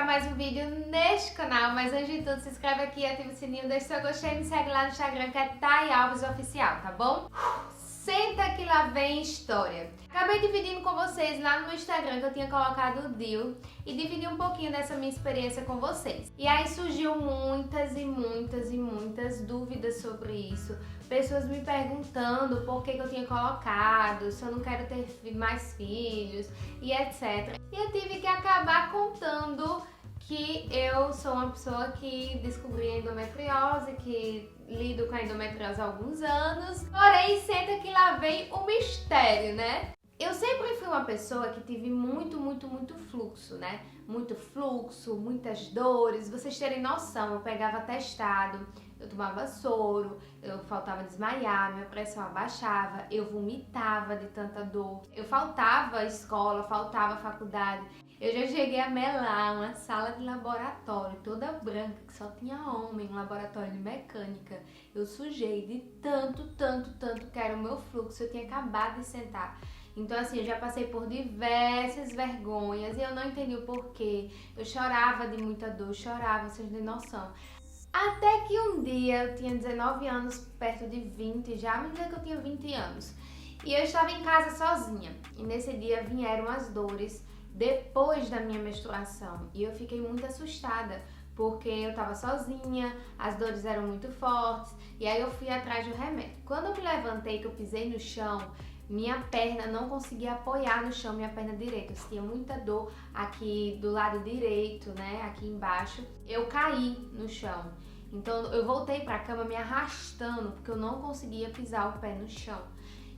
mais um vídeo neste canal, mas antes de tudo se inscreve aqui, ativa o sininho, deixa seu gostei e me segue lá no Instagram que é Thay Alves Oficial, tá bom? Senta que lá vem história. Acabei dividindo com vocês lá no meu Instagram que eu tinha colocado o deal e dividi um pouquinho dessa minha experiência com vocês. E aí surgiu muitas dúvidas sobre isso. Pessoas me perguntando por que eu tinha colocado, se eu não quero ter mais filhos e etc. E eu tive que acabar contando que eu sou uma pessoa que descobri a endometriose, que lido com a endometriose há alguns anos. Porém, senta que lá vem o mistério, né? Eu sempre fui uma pessoa que tive muito fluxo, né? Muito fluxo, muitas dores. Vocês terem noção, eu pegava atestado, eu tomava soro, eu faltava desmaiar, minha pressão abaixava, eu vomitava de tanta dor. Eu faltava escola, faltava faculdade. Eu já cheguei a melar uma sala de laboratório toda branca, que só tinha homem, um laboratório de mecânica. Eu sujei de tanto que era o meu fluxo, eu tinha acabado de sentar. Então assim, eu já passei por diversas vergonhas e eu não entendi o porquê. Eu chorava de muita dor, chorava, vocês não têm noção. Até que um dia, eu tinha 19 anos, perto de 20 já, me dizer que eu tinha 20 anos. E eu estava em casa sozinha. E nesse dia vieram as dores depois da minha menstruação. E eu fiquei muito assustada, porque eu estava sozinha, as dores eram muito fortes. E aí eu fui atrás do remédio. Quando eu me levantei, que eu pisei no chão, minha perna não conseguia apoiar no chão, minha perna direita. Eu sentia muita dor aqui do lado direito, né, aqui embaixo. Eu caí no chão. Então eu voltei pra cama me arrastando, porque eu não conseguia pisar o pé no chão.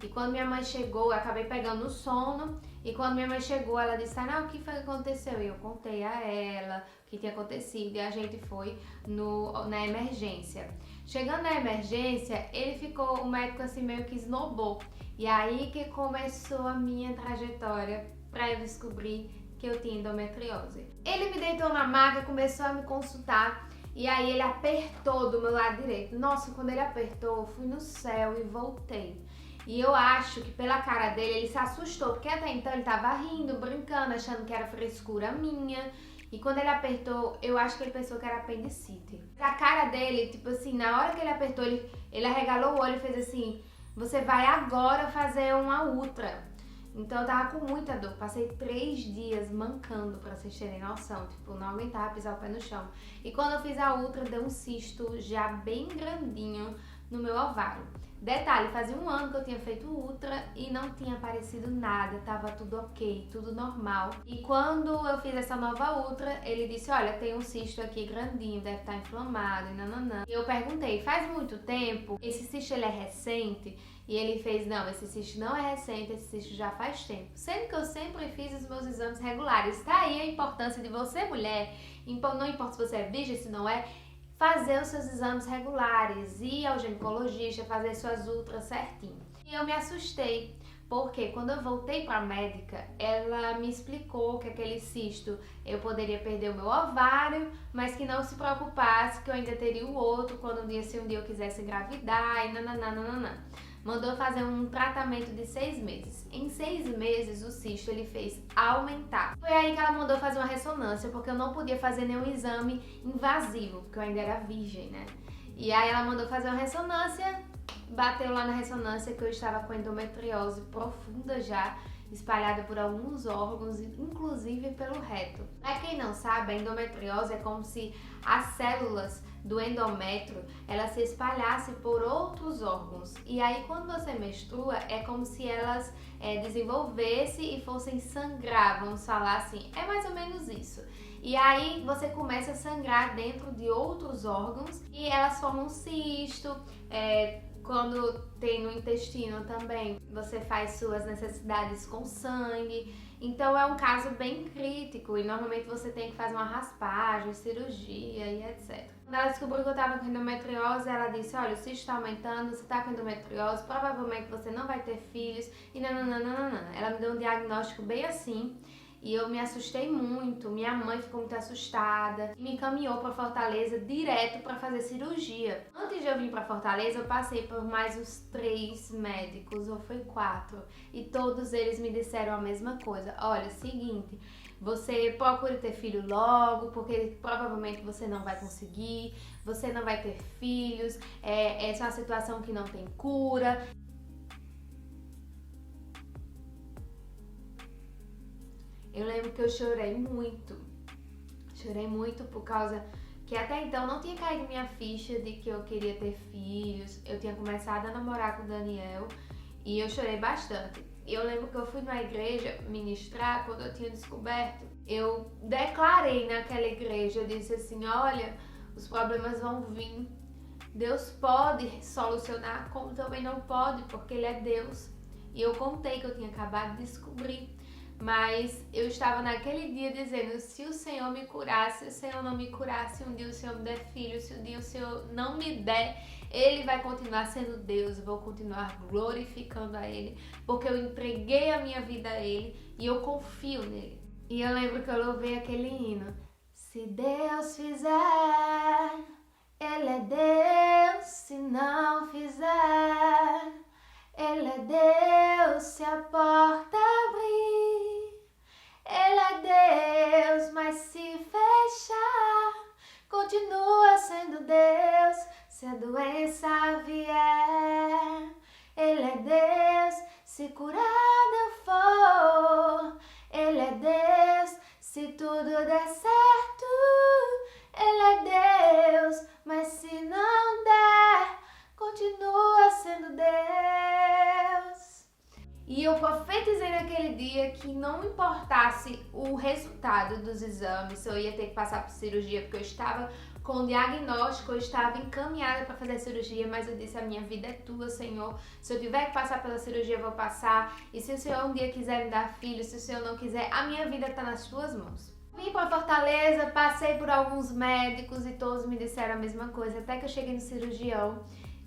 E quando minha mãe chegou, eu acabei pegando o sono. E quando minha mãe chegou, ela disse, o que foi que aconteceu? E eu contei a ela o que tinha acontecido e a gente foi na emergência. Chegando na emergência, o médico assim meio que esnobou. E aí que começou a minha trajetória para eu descobrir que eu tinha endometriose. Ele me deitou na maca, começou a me consultar e aí ele apertou do meu lado direito. Nossa, quando ele apertou, eu fui no céu e voltei. E eu acho que pela cara dele, ele se assustou, porque até então ele tava rindo, brincando, achando que era frescura minha. E quando ele apertou, eu acho que ele pensou que era apendicite. A cara dele, tipo assim, na hora que ele apertou, ele arregalou o olho e fez assim, você vai agora fazer uma ultra. Então eu tava com muita dor, passei 3 dias mancando, pra vocês terem noção, tipo, não aguentava pisar o pé no chão. E quando eu fiz a ultra, deu um cisto já bem grandinho no meu ovário. Detalhe, fazia 1 ano que eu tinha feito ultra e não tinha aparecido nada, tava tudo ok, tudo normal. E quando eu fiz essa nova ultra, ele disse, olha, tem um cisto aqui grandinho, deve estar inflamado e nananã. E eu perguntei, faz muito tempo? Esse cisto ele é recente? E ele fez, não, esse cisto não é recente, esse cisto já faz tempo. Sendo que eu sempre fiz os meus exames regulares. Tá aí a importância de você, mulher, não importa se você é virgem, se não é, fazer os seus exames regulares, ir ao ginecologista, fazer suas ultras certinho. E eu me assustei, porque quando eu voltei para a médica, ela me explicou que aquele cisto eu poderia perder o meu ovário, mas que não se preocupasse que eu ainda teria o outro quando se um dia eu quisesse engravidar e nananã. Mandou fazer um tratamento de 6 meses. Em 6 meses, o cisto ele fez aumentar. Foi aí que ela mandou fazer uma ressonância, porque eu não podia fazer nenhum exame invasivo, porque eu ainda era virgem, né? E aí ela mandou fazer uma ressonância, bateu lá na ressonância que eu estava com endometriose profunda já, espalhada por alguns órgãos, inclusive pelo reto. Pra quem não sabe, a endometriose é como se as células do endométrio, ela se espalhasse por outros órgãos. E aí, quando você menstrua, é como se elas desenvolvessem e fossem sangrar, vamos falar assim. É mais ou menos isso. E aí, você começa a sangrar dentro de outros órgãos e elas formam um cisto. Quando tem no intestino também, você faz suas necessidades com sangue. Então é um caso bem crítico e normalmente você tem que fazer uma raspagem, cirurgia e etc. Quando ela descobriu que eu tava com endometriose, ela disse, olha, o cisto tá aumentando, você tá com endometriose, provavelmente você não vai ter filhos e nananana. Ela me deu um diagnóstico bem assim. E eu me assustei muito, minha mãe ficou muito assustada e me encaminhou para Fortaleza direto para fazer cirurgia. Antes de eu vir para Fortaleza, eu passei por mais uns 3 médicos, ou foi 4, e todos eles me disseram a mesma coisa. Olha, seguinte, você procure ter filho logo, porque provavelmente você não vai conseguir, você não vai ter filhos, essa é uma situação que não tem cura. Eu lembro que eu chorei muito por causa que até então não tinha caído minha ficha de que eu queria ter filhos. Eu tinha começado a namorar com o Daniel e eu chorei bastante. Eu lembro que eu fui na igreja ministrar quando eu tinha descoberto. Eu declarei naquela igreja, eu disse assim, olha, os problemas vão vir. Deus pode solucionar, como também não pode, porque Ele é Deus. E eu contei que eu tinha acabado de descobrir. Mas eu estava naquele dia dizendo, se o Senhor me curasse, se o Senhor não me curasse, um dia o Senhor me der filho, se um dia o Senhor não me der, Ele vai continuar sendo Deus, eu vou continuar glorificando a Ele, porque eu entreguei a minha vida a Ele e eu confio nele. E eu lembro que eu louvei aquele hino, se Deus fizer, Ele é Deus, se não fizer, Ele é Deus, se a porta abrir. Ele é Deus, mas se fechar, continua sendo Deus, se a doença vier. Ele é Deus, se curado eu for. Ele é Deus, se tudo der certo. Ele é Deus, mas se não der, continua sendo Deus. E eu profetizei naquele dia que não importasse o resultado dos exames, se eu ia ter que passar por cirurgia, porque eu estava com diagnóstico, eu estava encaminhada para fazer a cirurgia, mas eu disse, a minha vida é tua, Senhor. Se eu tiver que passar pela cirurgia, eu vou passar. E se o Senhor um dia quiser me dar filho, se o Senhor não quiser, a minha vida está nas tuas mãos. Vim para Fortaleza, passei por alguns médicos e todos me disseram a mesma coisa, até que eu cheguei no cirurgião.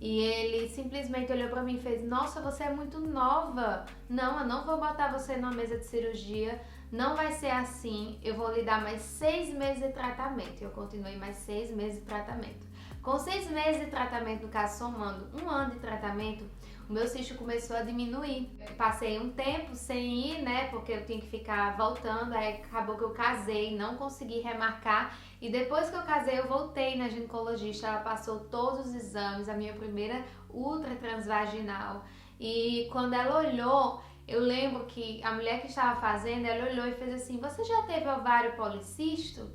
E ele simplesmente olhou pra mim e fez, nossa, você é muito nova. Não, eu não vou botar você numa mesa de cirurgia, não vai ser assim. Eu vou lhe dar mais 6 meses de tratamento. Eu continuei mais 6 meses de tratamento. Com 6 meses de tratamento, no caso, somando 1 ano de tratamento, o meu cisto começou a diminuir. Eu passei um tempo sem ir, né, porque eu tinha que ficar voltando, aí acabou que eu casei, não consegui remarcar. E depois que eu casei, eu voltei na ginecologista, ela passou todos os exames, a minha primeira ultra transvaginal. E quando ela olhou, eu lembro que a mulher que estava fazendo, ela olhou e fez assim, você já teve ovário policisto?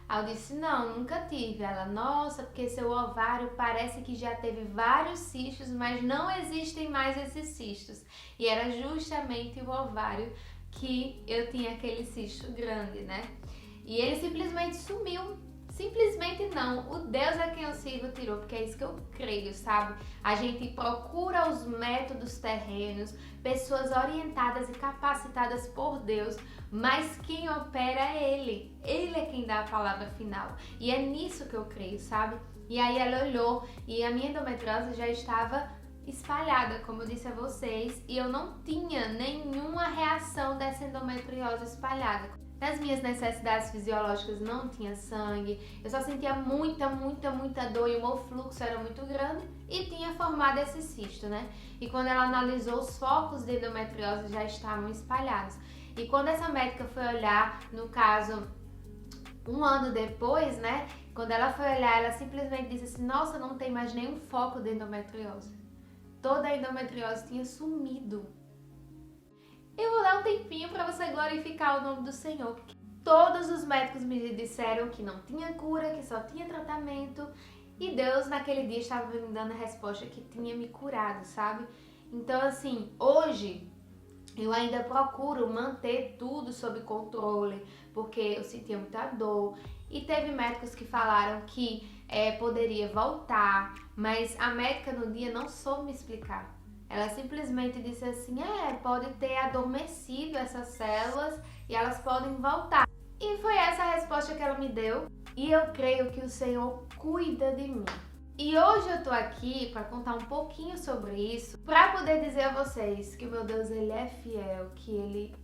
Aí eu disse, não, nunca tive. Ela, nossa, porque seu ovário parece que já teve vários cistos, mas não existem mais esses cistos. E era justamente o ovário que eu tinha aquele cisto grande, né? E ele simplesmente sumiu. Simplesmente não. O Deus a quem eu sirvo tirou, porque é isso que eu creio, sabe? A gente procura os métodos terrenos, pessoas orientadas e capacitadas por Deus, mas quem opera é Ele. Ele é quem dá a palavra final. E é nisso que eu creio, sabe? E aí ela olhou e a minha endometriose já estava espalhada, como eu disse a vocês, e eu não tinha nenhuma reação dessa endometriose espalhada. Nas minhas necessidades fisiológicas não tinha sangue, eu só sentia muita dor e o meu fluxo era muito grande e tinha formado esse cisto, né? E quando ela analisou, os focos de endometriose já estavam espalhados. E quando essa médica foi olhar, no caso, 1 ano depois, né? Quando ela foi olhar, ela simplesmente disse assim, nossa, não tem mais nenhum foco de endometriose. Toda a endometriose tinha sumido. Eu vou dar um tempinho para você glorificar o nome do Senhor, porque todos os médicos me disseram que não tinha cura, que só tinha tratamento, e Deus naquele dia estava me dando a resposta que tinha me curado, sabe? Então assim, hoje eu ainda procuro manter tudo sob controle, porque eu sentia muita dor, e teve médicos que falaram que poderia voltar, mas a médica no dia não soube me explicar. Ela simplesmente disse assim, pode ter adormecido essas células e elas podem voltar. E foi essa a resposta que ela me deu. E eu creio que o Senhor cuida de mim. E hoje eu tô aqui para contar um pouquinho sobre isso, para poder dizer a vocês que o meu Deus, Ele é fiel, que Ele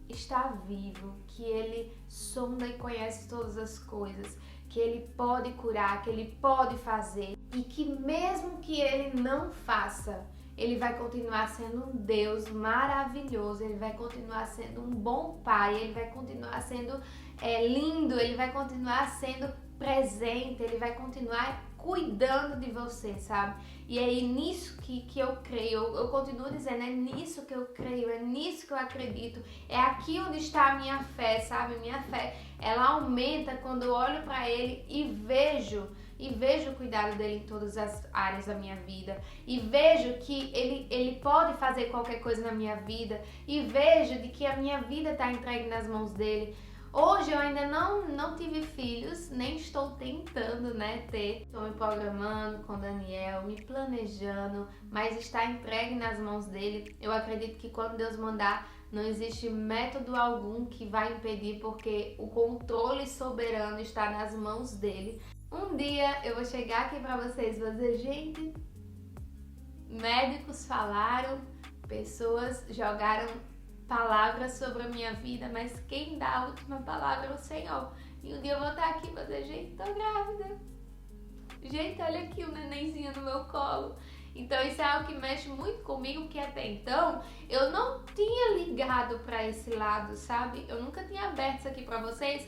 está vivo, que Ele sonda e conhece todas as coisas, que Ele pode curar, que Ele pode fazer e que mesmo que Ele não faça, Ele vai continuar sendo um Deus maravilhoso, Ele vai continuar sendo um bom pai, Ele vai continuar sendo lindo, Ele vai continuar sendo presente, Ele vai continuar cuidando de você, sabe? E é nisso que eu creio, eu continuo dizendo, é nisso que eu creio, é nisso que eu acredito, é aqui onde está a minha fé, sabe? Minha fé, ela aumenta quando eu olho para Ele e vejo o cuidado dele em todas as áreas da minha vida, e vejo que ele pode fazer qualquer coisa na minha vida, e vejo de que a minha vida está entregue nas mãos dele. Hoje eu ainda não tive filhos, nem estou tentando, ter. Estou me programando com Daniel, me planejando, mas está entregue nas mãos dele. Eu acredito que quando Deus mandar, não existe método algum que vai impedir, porque o controle soberano está nas mãos dele. Um dia eu vou chegar aqui pra vocês e vou dizer, gente, médicos falaram, pessoas jogaram palavras sobre a minha vida, mas quem dá a última palavra é o Senhor. E um dia eu vou estar aqui e vou dizer, gente, tô grávida. Gente, olha aqui o nenenzinho no meu colo. Então isso é algo que mexe muito comigo, porque até então eu não tinha ligado pra esse lado, sabe? Eu nunca tinha aberto isso aqui pra vocês,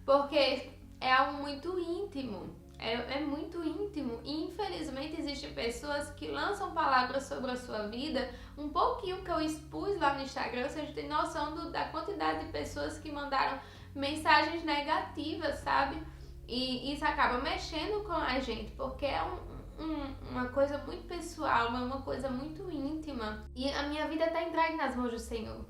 porque é algo muito íntimo, é muito íntimo, e infelizmente existem pessoas que lançam palavras sobre a sua vida, um pouquinho que eu expus lá no Instagram, vocês têm noção da quantidade de pessoas que mandaram mensagens negativas, sabe? E isso acaba mexendo com a gente, porque é uma coisa muito pessoal, é uma coisa muito íntima, e a minha vida está entregue nas mãos do Senhor.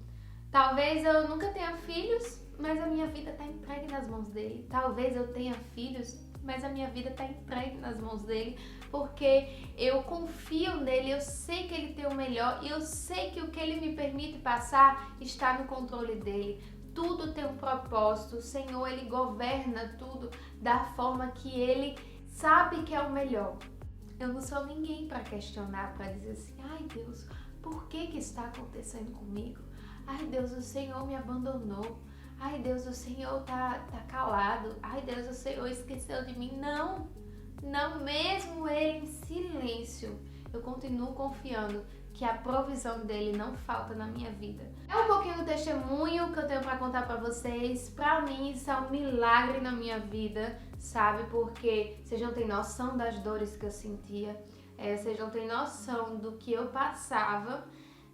Talvez eu nunca tenha filhos, mas a minha vida está entregue nas mãos dele. Talvez eu tenha filhos, mas a minha vida está entregue nas mãos dele, porque eu confio nele, eu sei que ele tem o melhor e eu sei que o que ele me permite passar está no controle dele. Tudo tem um propósito, o Senhor, ele governa tudo da forma que ele sabe que é o melhor. Eu não sou ninguém para questionar, para dizer assim, ai Deus, por que está acontecendo comigo? Ai Deus, o Senhor me abandonou. Ai Deus, o Senhor tá calado. Ai Deus, o Senhor esqueceu de mim. Não, mesmo ele em silêncio, eu continuo confiando que a provisão dele não falta na minha vida. É um pouquinho do testemunho que eu tenho para contar para vocês. Para mim isso é um milagre na minha vida, sabe? Porque vocês não têm noção das dores que eu sentia, vocês não têm noção do que eu passava,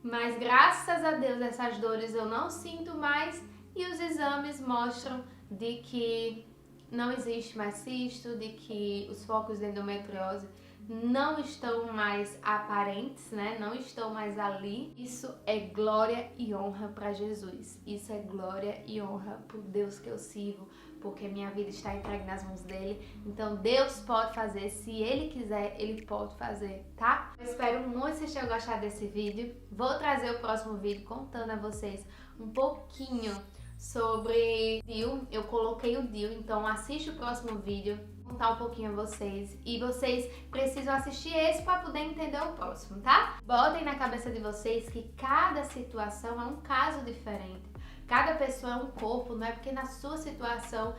mas graças a Deus essas dores eu não sinto mais. E os exames mostram de que não existe mais cisto, de que os focos de endometriose não estão mais aparentes, não estão mais ali. Isso é glória e honra para Jesus. Isso é glória e honra para o Deus que eu sirvo, porque minha vida está entregue nas mãos dele. Então Deus pode fazer, se ele quiser, ele pode fazer, tá? Eu espero muito que vocês tenham gostado desse vídeo. Vou trazer o próximo vídeo contando a vocês um pouquinho sobre DIU. Eu coloquei o DIU, então assiste o próximo vídeo, contar um pouquinho a vocês, e vocês precisam assistir esse para poder entender o próximo, tá? Botem na cabeça de vocês que cada situação é um caso diferente. Cada pessoa é um corpo, não é porque na sua situação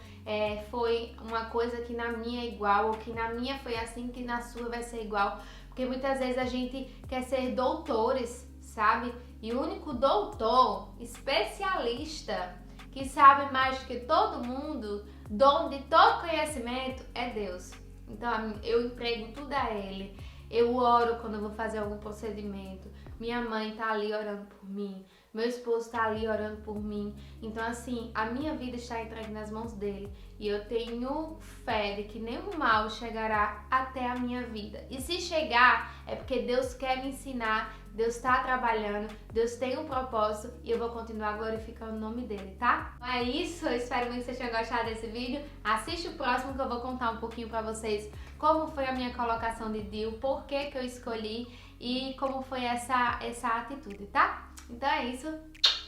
foi uma coisa que na minha é igual, ou que na minha foi assim que na sua vai ser igual. Porque muitas vezes a gente quer ser doutores, sabe? E o único doutor, especialista, que sabe mais do que todo mundo, dono de todo conhecimento, é Deus. Então eu entrego tudo a Ele. Eu oro quando eu vou fazer algum procedimento. Minha mãe tá ali orando por mim. Meu esposo tá ali orando por mim. Então assim, a minha vida está entregue nas mãos dele. E eu tenho fé de que nenhum mal chegará até a minha vida. E se chegar, é porque Deus quer me ensinar. Deus está trabalhando, Deus tem um propósito e eu vou continuar glorificando o nome dele, tá? Então é isso, eu espero muito que vocês tenham gostado desse vídeo. Assiste o próximo que eu vou contar um pouquinho pra vocês como foi a minha colocação de DIU, por que eu escolhi e como foi essa atitude, tá? Então é isso,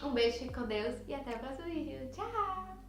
um beijo, fique com Deus e até o próximo vídeo. Tchau!